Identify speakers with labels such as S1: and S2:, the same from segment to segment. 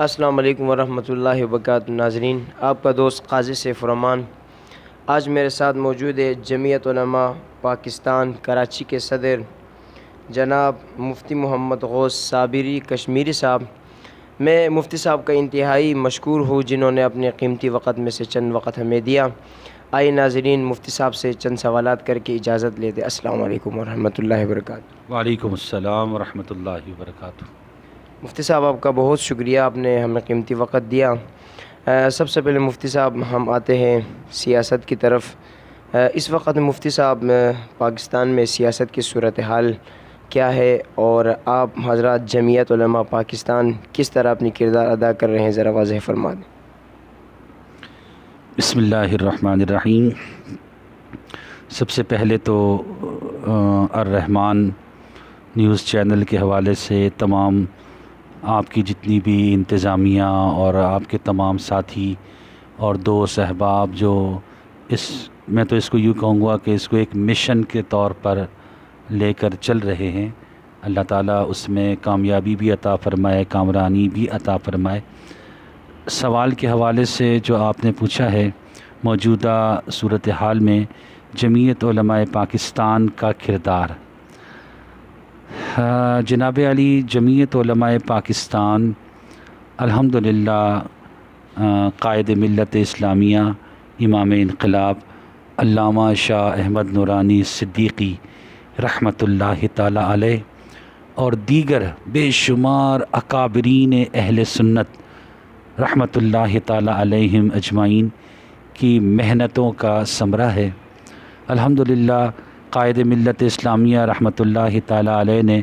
S1: السلام علیکم ورحمۃ اللہ وبرکاتہ۔ ناظرین، آپ کا دوست قاضی سیف الرحمان آج میرے ساتھ موجود ہے جمعیت علماء پاکستان کراچی کے صدر جناب مفتی محمد غوث صابری کشمیری صاحب۔ میں مفتی صاحب کا انتہائی مشکور ہوں جنہوں نے اپنے قیمتی وقت میں سے چند وقت ہمیں دیا۔ آئیے ناظرین مفتی صاحب سے چند سوالات کر کے اجازت لیتے۔ السلام علیکم ورحمۃ اللہ وبرکاتہ۔
S2: وعلیکم السلام ورحمۃ اللہ وبرکاتہ۔
S1: مفتی صاحب آپ کا بہت شکریہ، آپ نے ہمیں قیمتی وقت دیا۔ سب سے پہلے مفتی صاحب ہم آتے ہیں سیاست کی طرف۔ اس وقت مفتی صاحب پاکستان میں سیاست کی صورتحال کیا ہے اور آپ حضرات جمعیت علماء پاکستان کس طرح اپنی کردار ادا کر رہے ہیں، ذرا واضح فرما دیں۔
S2: بسم اللہ الرحمن الرحیم۔ سب سے پہلے تو الرحمن نیوز چینل کے حوالے سے تمام آپ کی جتنی بھی انتظامیہ اور آپ کے تمام ساتھی اور دوست احباب جو میں تو اس کو یوں کہوں گا کہ اس کو ایک مشن کے طور پر لے کر چل رہے ہیں، اللہ تعالیٰ اس میں کامیابی بھی عطا فرمائے، کامرانی بھی عطا فرمائے۔ سوال کے حوالے سے جو آپ نے پوچھا ہے، موجودہ صورتحال میں جمعیت علماء پاکستان کا کردار، جناب علی، جمعیت علماء پاکستان الحمدللہ قائد ملت اسلامیہ امام انقلاب علامہ شاہ احمد نورانی صدیقی رحمۃ اللہ تعالی علیہ اور دیگر بے شمار اکابرین اہل سنت رحمۃ اللہ تعالی علیہم اجمعین کی محنتوں کا ثمرہ ہے۔ الحمدللہ قائد ملت اسلامیہ رحمۃ اللہ تعالی علیہ نے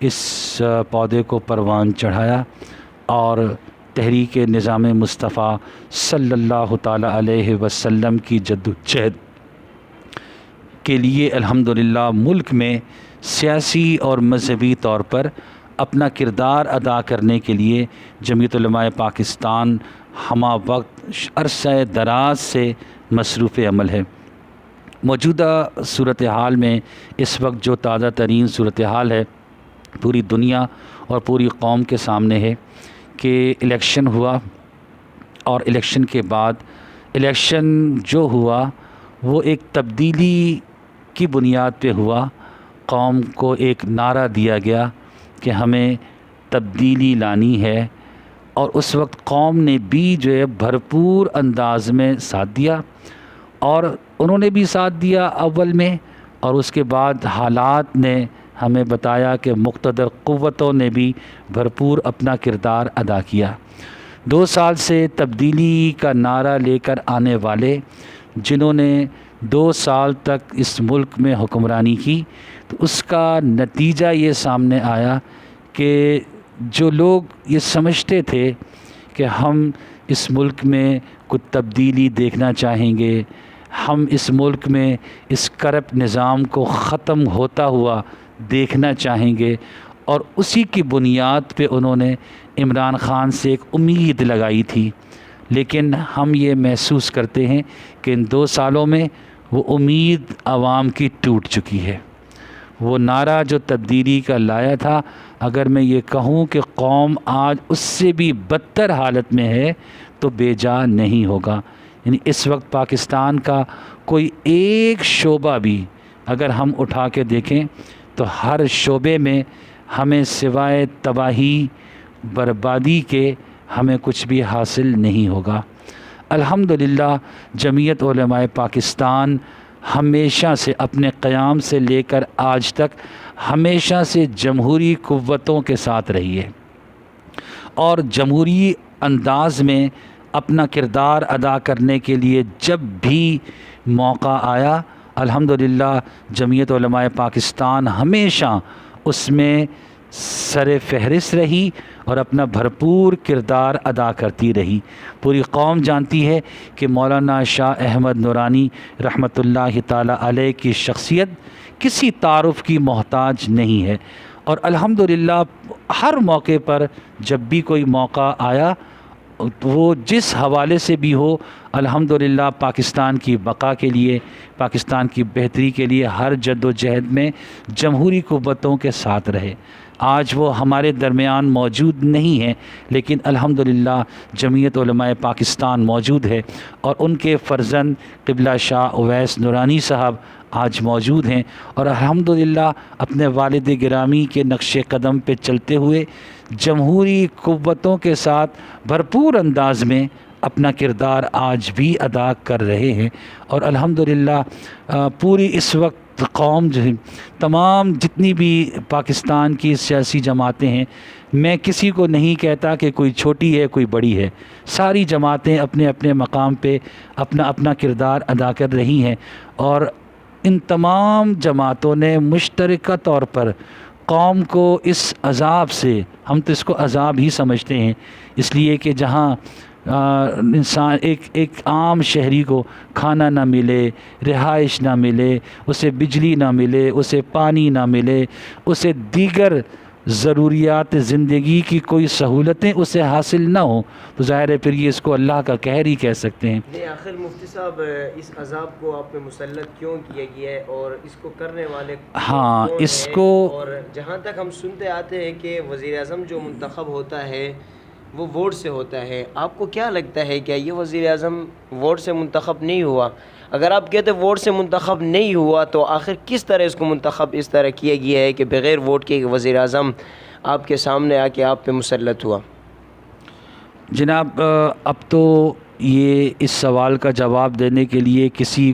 S2: اس پودے کو پروان چڑھایا اور تحریک نظام مصطفیٰ صلی اللہ تعالی علیہ وسلم کی جدوجہد کے لیے الحمدللہ ملک میں سیاسی اور مذہبی طور پر اپنا کردار ادا کرنے کے لیے جمعیت علماء پاکستان ہمہ وقت عرصہ دراز سے مصروف عمل ہے۔ موجودہ صورتحال میں اس وقت جو تازہ ترین صورتحال ہے پوری دنیا اور پوری قوم کے سامنے ہے کہ الیکشن ہوا، اور الیکشن کے بعد الیکشن جو ہوا وہ ایک تبدیلی کی بنیاد پہ ہوا۔ قوم کو ایک نعرہ دیا گیا کہ ہمیں تبدیلی لانی ہے، اور اس وقت قوم نے بھی جو ہے بھرپور انداز میں ساتھ دیا، اور انہوں نے بھی ساتھ دیا اول میں، اور اس کے بعد حالات نے ہمیں بتایا کہ مقتدر قوتوں نے بھی بھرپور اپنا کردار ادا کیا۔ 2 سال سے تبدیلی کا نعرہ لے کر آنے والے جنہوں نے 2 سال تک اس ملک میں حکمرانی کی، تو اس کا نتیجہ یہ سامنے آیا کہ جو لوگ یہ سمجھتے تھے کہ ہم اس ملک میں کچھ تبدیلی دیکھنا چاہیں گے، ہم اس ملک میں اس کرپٹ نظام کو ختم ہوتا ہوا دیکھنا چاہیں گے، اور اسی کی بنیاد پہ انہوں نے عمران خان سے ایک امید لگائی تھی، لیکن ہم یہ محسوس کرتے ہیں کہ ان 2 سالوں میں وہ امید عوام کی ٹوٹ چکی ہے۔ وہ نعرہ جو تبدیلی کا لایا تھا، اگر میں یہ کہوں کہ قوم آج اس سے بھی بدتر حالت میں ہے تو بے جا نہیں ہوگا۔ یعنی اس وقت پاکستان کا کوئی ایک شعبہ بھی اگر ہم اٹھا کے دیکھیں تو ہر شعبے میں ہمیں سوائے تباہی بربادی کے ہمیں کچھ بھی حاصل نہیں ہوگا۔ الحمدللہ جمعیت علماء پاکستان ہمیشہ سے اپنے قیام سے لے کر آج تک ہمیشہ سے جمہوری قوتوں کے ساتھ رہی ہے، اور جمہوری انداز میں اپنا کردار ادا کرنے کے لیے جب بھی موقع آیا، الحمدللہ جمعیت علماء پاکستان ہمیشہ اس میں سر فہرست رہی اور اپنا بھرپور کردار ادا کرتی رہی۔ پوری قوم جانتی ہے کہ مولانا شاہ احمد نورانی رحمۃ اللہ تعالی علیہ کی شخصیت کسی تعارف کی محتاج نہیں ہے، اور الحمدللہ ہر موقع پر جب بھی کوئی موقع آیا وہ جس حوالے سے بھی ہو، الحمدللہ پاکستان کی بقا کے لیے، پاکستان کی بہتری کے لیے ہر جد و جہد میں جمہوری قوتوں کے ساتھ رہے۔ آج وہ ہمارے درمیان موجود نہیں ہیں، لیکن الحمدللہ جمعیت علماء پاکستان موجود ہے، اور ان کے فرزند قبلہ شاہ اویس نورانی صاحب آج موجود ہیں، اور الحمدللہ اپنے والد گرامی کے نقش قدم پہ چلتے ہوئے جمہوری قوتوں کے ساتھ بھرپور انداز میں اپنا کردار آج بھی ادا کر رہے ہیں۔ اور الحمدللہ پوری اس وقت قوم جو ہے، تمام جتنی بھی پاکستان کی سیاسی جماعتیں ہیں، میں کسی کو نہیں کہتا کہ کوئی چھوٹی ہے کوئی بڑی ہے، ساری جماعتیں اپنے اپنے مقام پہ اپنا اپنا کردار ادا کر رہی ہیں، اور ان تمام جماعتوں نے مشترکہ طور پر قوم کو اس عذاب سے، ہم تو اس کو عذاب ہی سمجھتے ہیں، اس لیے کہ جہاں انسان ایک عام شہری کو کھانا نہ ملے، رہائش نہ ملے، اسے بجلی نہ ملے، اسے پانی نہ ملے، اسے دیگر ضروریات زندگی کی کوئی سہولتیں اسے حاصل نہ ہوں، تو ظاہر ہے پھر یہ اس کو اللہ کا قہر ہی کہہ سکتے ہیں۔
S1: نہیں، آخر مفتی صاحب اس عذاب کو آپ پہ مسلط کیوں کیا گیا ہے، اور اس کو کرنے والے
S2: ہاں
S1: کون
S2: اس
S1: ہیں؟
S2: کو
S1: اور جہاں تک ہم سنتے آتے ہیں کہ وزیر اعظم جو منتخب ہوتا ہے وہ ووٹ سے ہوتا ہے، آپ کو کیا لگتا ہے کیا یہ وزیر اعظم ووٹ سے منتخب نہیں ہوا؟ اگر آپ کہتے ووٹ سے منتخب نہیں ہوا تو آخر کس طرح اس کو منتخب اس طرح کیا گیا ہے کہ بغیر ووٹ کے وزیر اعظم آپ کے سامنے آ کے آپ پہ مسلط ہوا؟
S2: جناب اب تو یہ اس سوال کا جواب دینے کے لیے کسی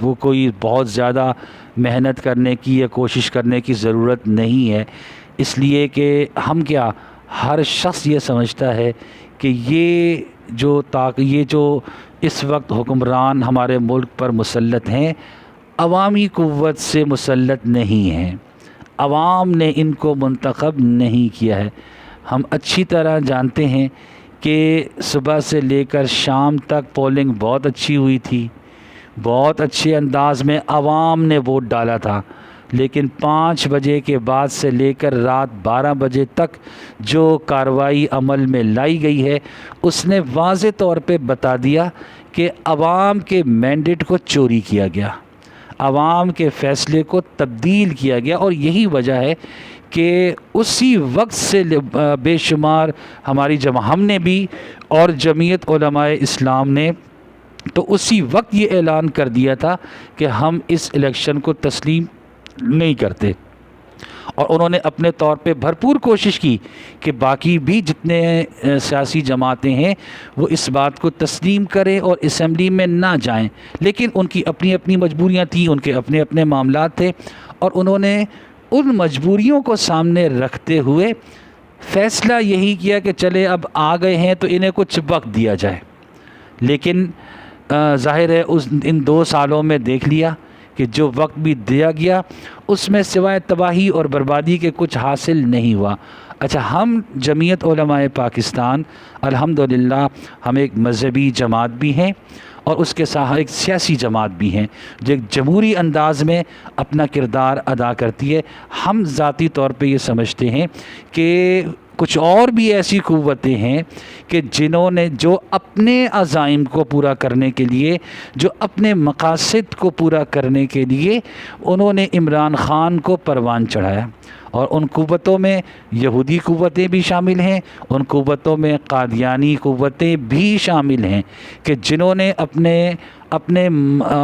S2: کو کوئی بہت زیادہ محنت کرنے کی یا کوشش کرنے کی ضرورت نہیں ہے، اس لیے کہ ہر شخص یہ سمجھتا ہے کہ یہ جو اس وقت حکمران ہمارے ملک پر مسلط ہیں، عوامی قوت سے مسلط نہیں ہیں، عوام نے ان کو منتخب نہیں کیا ہے۔ ہم اچھی طرح جانتے ہیں کہ صبح سے لے کر شام تک پولنگ بہت اچھی ہوئی تھی، بہت اچھے انداز میں عوام نے ووٹ ڈالا تھا، لیکن 5 بجے کے بعد سے لے کر رات 12 بجے تک جو کارروائی عمل میں لائی گئی ہے، اس نے واضح طور پہ بتا دیا کہ عوام کے مینڈیٹ کو چوری کیا گیا، عوام کے فیصلے کو تبدیل کیا گیا، اور یہی وجہ ہے کہ اسی وقت سے بے شمار ہم نے بھی اور جمعیت علماء اسلام نے تو اسی وقت یہ اعلان کر دیا تھا کہ ہم اس الیکشن کو تسلیم نہیں کرتے، اور انہوں نے اپنے طور پہ بھرپور کوشش کی کہ باقی بھی جتنے سیاسی جماعتیں ہیں وہ اس بات کو تسلیم کریں اور اسمبلی میں نہ جائیں، لیکن ان کی اپنی اپنی مجبوریاں تھیں، ان کے اپنے اپنے معاملات تھے، اور انہوں نے ان مجبوریوں کو سامنے رکھتے ہوئے فیصلہ یہی کیا کہ چلے اب آ گئے ہیں تو انہیں کچھ وقت دیا جائے۔ لیکن ظاہر ہے ان 2 سالوں میں دیکھ لیا کہ جو وقت بھی دیا گیا اس میں سوائے تباہی اور بربادی کے کچھ حاصل نہیں ہوا۔ اچھا، ہم جمعیت علماء پاکستان الحمدللہ ہم ایک مذہبی جماعت بھی ہیں، اور اس کے ساتھ ایک سیاسی جماعت بھی ہیں جو ایک جمہوری انداز میں اپنا کردار ادا کرتی ہے۔ ہم ذاتی طور پہ یہ سمجھتے ہیں کہ کچھ اور بھی ایسی قوتیں ہیں کہ جنہوں نے جو اپنے عزائم کو پورا کرنے کے لیے، جو اپنے مقاصد کو پورا کرنے کے لیے انہوں نے عمران خان کو پروان چڑھایا، اور ان قوتوں میں یہودی قوتیں بھی شامل ہیں، ان قوتوں میں قادیانی قوتیں بھی شامل ہیں کہ جنہوں نے اپنے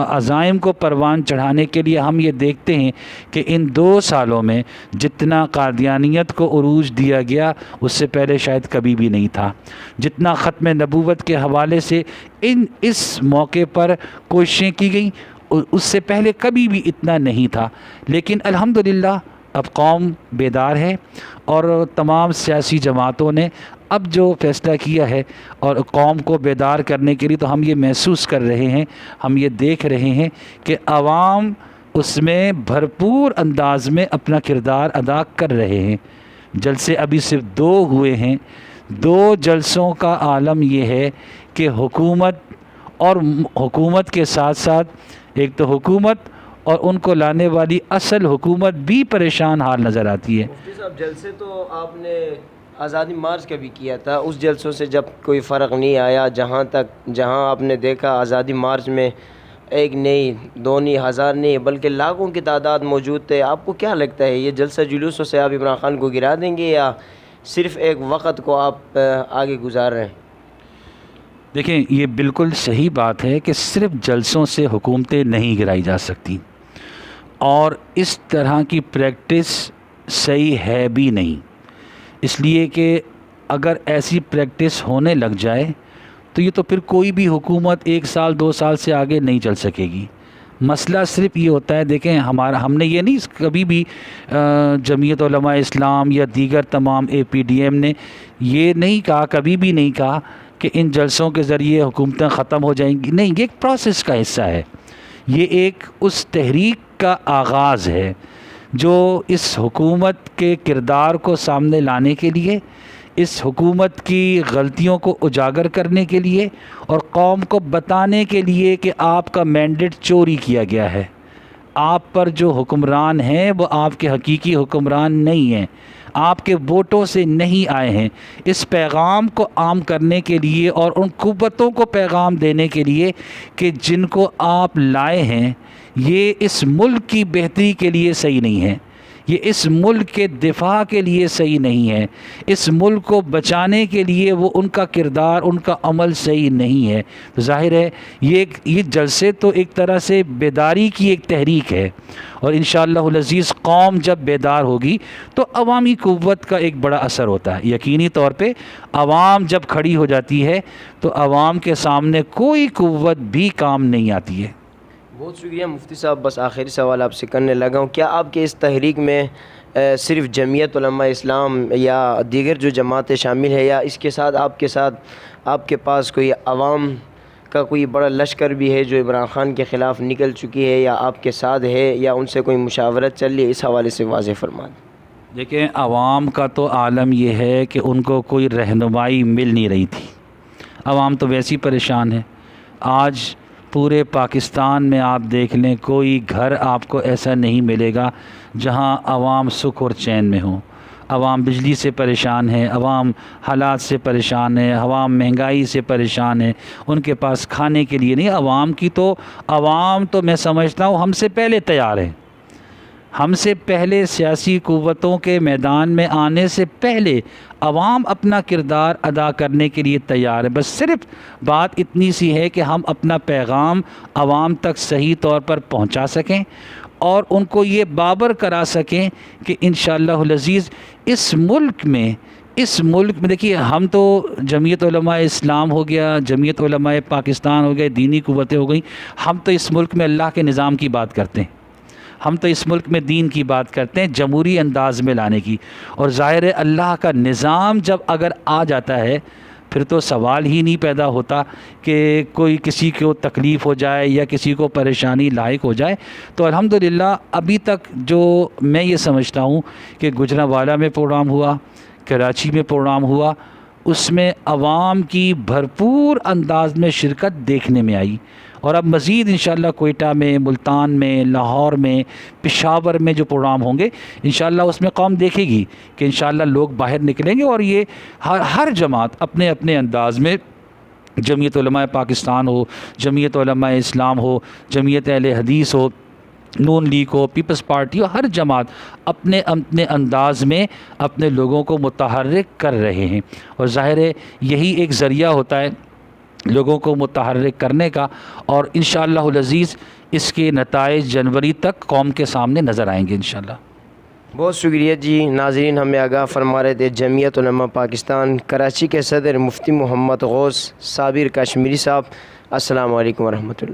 S2: عزائم کو پروان چڑھانے کے لیے، ہم یہ دیکھتے ہیں کہ ان 2 سالوں میں جتنا قادیانیت کو عروج دیا گیا اس سے پہلے شاید کبھی بھی نہیں تھا، جتنا ختم نبوت کے حوالے سے اس موقع پر کوششیں کی گئیں اس سے پہلے کبھی بھی اتنا نہیں تھا۔ لیکن الحمدللہ اب قوم بیدار ہے، اور تمام سیاسی جماعتوں نے اب جو فیصلہ کیا ہے، اور قوم کو بیدار کرنے کے لیے تو ہم یہ محسوس کر رہے ہیں، ہم یہ دیکھ رہے ہیں کہ عوام اس میں بھرپور انداز میں اپنا کردار ادا کر رہے ہیں۔ جلسے ابھی صرف 2 ہوئے ہیں، 2 جلسوں کا عالم یہ ہے کہ حکومت کے ساتھ ساتھ ایک تو حکومت اور ان کو لانے والی اصل حکومت بھی پریشان حال نظر آتی ہے۔
S1: مفتی صاحب، جلسے تو آپ نے آزادی مارچ کا بھی کیا تھا، اس جلسوں سے جب کوئی فرق نہیں آیا، جہاں آپ نے دیکھا آزادی مارچ میں ایک نہیں، دو نہیں، ہزار نہیں، بلکہ لاکھوں کی تعداد موجود تھے. آپ کو کیا لگتا ہے یہ جلسہ جلوسوں سے آپ عمران خان کو گرا دیں گے یا صرف ایک وقت کو آپ آگے گزار رہے ہیں؟
S2: دیکھیں، یہ بالکل صحیح بات ہے کہ صرف جلسوں سے حکومتیں نہیں گرائی جا سکتی، اور اس طرح کی پریکٹس صحیح ہے بھی نہیں. اس لیے کہ اگر ایسی پریکٹس ہونے لگ جائے تو یہ تو پھر کوئی بھی حکومت 1 سال 2 سال سے آگے نہیں چل سکے گی. مسئلہ صرف یہ ہوتا ہے، دیکھیں ہم نے یہ نہیں کبھی بھی جمعیت علماء اسلام یا دیگر تمام APDM نے یہ نہیں کہا، کبھی بھی نہیں کہا کہ ان جلسوں کے ذریعے حکومتیں ختم ہو جائیں گی. نہیں، یہ ایک پروسیس کا حصہ ہے، یہ ایک اس تحریک کا آغاز ہے جو اس حکومت کے کردار کو سامنے لانے کے لیے، اس حکومت کی غلطیوں کو اجاگر کرنے کے لیے اور قوم کو بتانے کے لیے کہ آپ کا مینڈیٹ چوری کیا گیا ہے. آپ پر جو حکمران ہیں وہ آپ کے حقیقی حکمران نہیں ہیں، آپ کے ووٹوں سے نہیں آئے ہیں. اس پیغام کو عام کرنے کے لیے اور ان قوتوں کو پیغام دینے کے لیے کہ جن کو آپ لائے ہیں یہ اس ملک کی بہتری کے لیے صحیح نہیں ہے، یہ اس ملک کے دفاع کے لیے صحیح نہیں ہے، اس ملک کو بچانے کے لیے وہ ان کا کردار، ان کا عمل صحیح نہیں ہے. تو ظاہر ہے یہ جلسے تو ایک طرح سے بیداری کی ایک تحریک ہے، اور انشاءاللہ العزیز قوم جب بیدار ہوگی تو عوامی قوت کا ایک بڑا اثر ہوتا ہے. یقینی طور پہ عوام جب کھڑی ہو جاتی ہے تو عوام کے سامنے کوئی قوت بھی کام نہیں آتی ہے.
S1: بہت شکریہ مفتی صاحب. بس آخری سوال آپ سے کرنے لگا ہوں، کیا آپ کے اس تحریک میں صرف جمعیت علماء اسلام یا دیگر جو جماعتیں شامل ہیں، یا اس کے ساتھ آپ کے پاس کوئی عوام کا کوئی بڑا لشکر بھی ہے جو عمران خان کے خلاف نکل چکی ہے یا آپ کے ساتھ ہے، یا ان سے کوئی مشاورت چل رہی ہے؟ اس حوالے سے واضح فرما دیں.
S2: دیکھیں، عوام کا تو عالم یہ ہے کہ ان کو کوئی رہنمائی مل نہیں رہی تھی. عوام تو ویسی پریشان ہے. آج پورے پاکستان میں آپ دیکھ لیں، کوئی گھر آپ کو ایسا نہیں ملے گا جہاں عوام سکھ اور چین میں ہوں. عوام بجلی سے پریشان ہے، عوام حالات سے پریشان ہے، عوام مہنگائی سے پریشان ہے، ان کے پاس کھانے کے لیے نہیں. عوام تو میں سمجھتا ہوں ہم سے پہلے تیار ہے. ہم سے پہلے سیاسی قوتوں کے میدان میں آنے سے پہلے عوام اپنا کردار ادا کرنے کے لیے تیار ہے. بس صرف بات اتنی سی ہے کہ ہم اپنا پیغام عوام تک صحیح طور پر پہنچا سکیں اور ان کو یہ بابر کرا سکیں کہ انشاءاللہ العزیز اس ملک میں دیکھیے، ہم تو جمعیت علماء اسلام ہو گیا، جمعیت علماء پاکستان ہو گئے، دینی قوتیں ہو گئیں، ہم تو اس ملک میں اللہ کے نظام کی بات کرتے ہیں، ہم تو اس ملک میں دین کی بات کرتے ہیں، جمہوری انداز میں لانے کی. اور ظاہر ہے اللہ کا نظام جب اگر آ جاتا ہے پھر تو سوال ہی نہیں پیدا ہوتا کہ کوئی کسی کو تکلیف ہو جائے یا کسی کو پریشانی لاحق ہو جائے. تو الحمدللہ ابھی تک جو میں یہ سمجھتا ہوں کہ گجرانوالہ میں پروگرام ہوا، کراچی میں پروگرام ہوا، اس میں عوام کی بھرپور انداز میں شرکت دیکھنے میں آئی. اور اب مزید انشاءاللہ کوئٹہ میں، ملتان میں، لاہور میں، پشاور میں جو پروگرام ہوں گے انشاءاللہ اس میں قوم دیکھے گی کہ انشاءاللہ لوگ باہر نکلیں گے. اور یہ ہر جماعت اپنے اپنے انداز میں، جمعیت علماء پاکستان ہو، جمعیت علماء اسلام ہو، جمعیت اہل حدیث ہو، نون لیگ ہو، پیپلز پارٹی ہو، ہر جماعت اپنے اپنے انداز میں اپنے لوگوں کو متحرک کر رہے ہیں. اور ظاہر ہے یہی ایک ذریعہ ہوتا ہے لوگوں کو متحرک کرنے کا، اور انشاءاللہ العزیز اس کے نتائج جنوری تک قوم کے سامنے نظر آئیں گے انشاءاللہ.
S1: بہت شکریہ جی. ناظرین، ہمیں آگاہ فرما رہے تھے جمعیت علماء پاکستان کراچی کے صدر مفتی محمد غوث صابر کشمیری صاحب. السلام علیکم ورحمۃ اللہ.